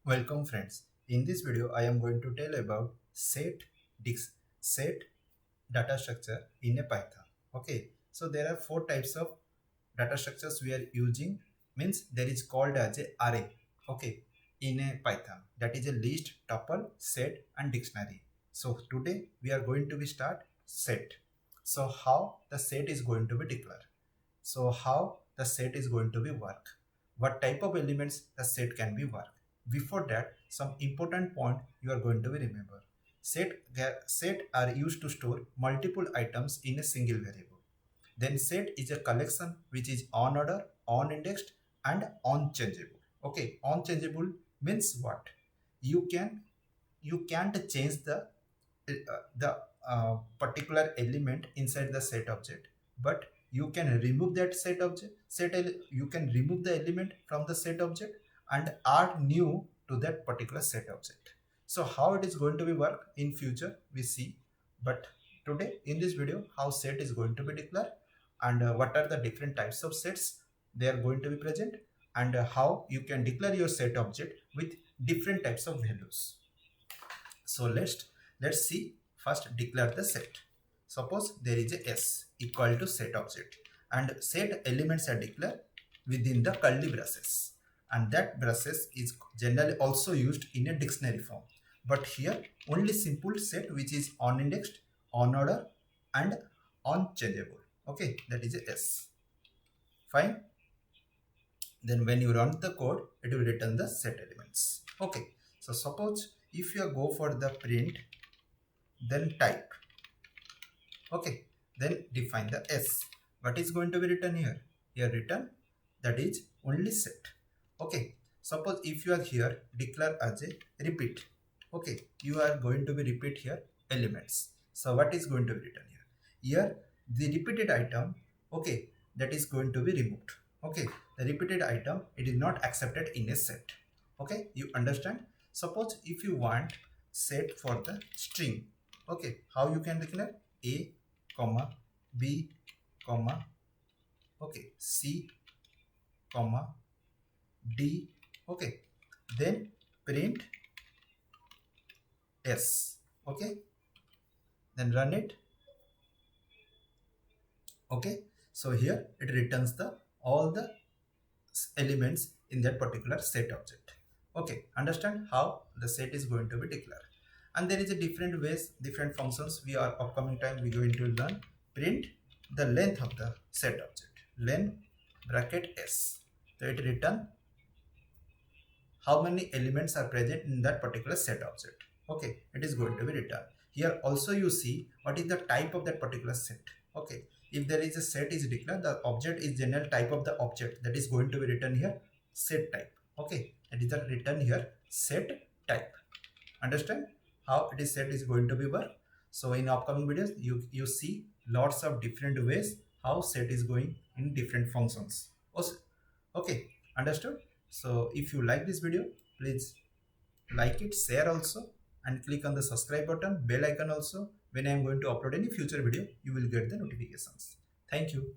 Welcome friends. In this video I am going to tell about set data structure in a Python. Okay, so there are four types of data structures we are using. Means there is called as a array. Okay, in a Python, that is a list, tuple, set and dictionary. So today we are going to be start set. So how the set is going to be declared? So how the set is going to be work? What type of elements the set can be work? Before that, some important point you are going to be remember. Set are used to store multiple items in a single variable. Then set is a collection which is on order, on indexed and on changeable. Okay, on changeable means what? You can you can't change the particular element inside the set object, but you can remove that you can remove the element from the set object and add new to that particular set object. So how it is going to be work in future we see, but today in this video how set is going to be declared and what are the different types of sets they are going to be present, and how you can declare your set object with different types of values. So let's see. First declare the set. Suppose there is a s equal to set object and set elements are declared within the curly braces, and that braces is generally also used in a dictionary form, but here only simple set which is on indexed, on order and on changeable. Okay, that is a s. Fine. Then when you run the code it will return the set elements. Okay, so suppose if you go for the print then type. Okay, then define the s. What is going to be written here? Here written that is only set. Okay, suppose if you are here declare as a repeat. Okay, you are going to be repeat here elements. So what is going to be written here? Here the repeated item, okay, that is going to be removed. Okay, the repeated item, it is not accepted in a set. Okay, you understand? Suppose if you want set for the string, okay, how you can declare? A comma B comma, okay, C comma D. Okay, then print s. Okay, then run it. Okay, so here it returns the all the elements in that particular set object. Okay, understand how the set is going to be declared. And there is a different ways, different functions we are upcoming time we going to learn. Print the length of the set object, length bracket s. So it return how many elements are present in that particular set object. Okay, it is going to be returned. Here also you see what is the type of that particular set. Okay, if there is a set is declared, the object is general type of the object, that is going to be written here set type. Okay, that is the written here set type. Understand how it is set is going to be work? So in upcoming videos you see lots of different ways how set is going in different functions. Also, okay, understood? So if you like this video, please like it, share also, and click on the subscribe button, bell icon also. When I am going to upload any future video, you will get the notifications. Thank you.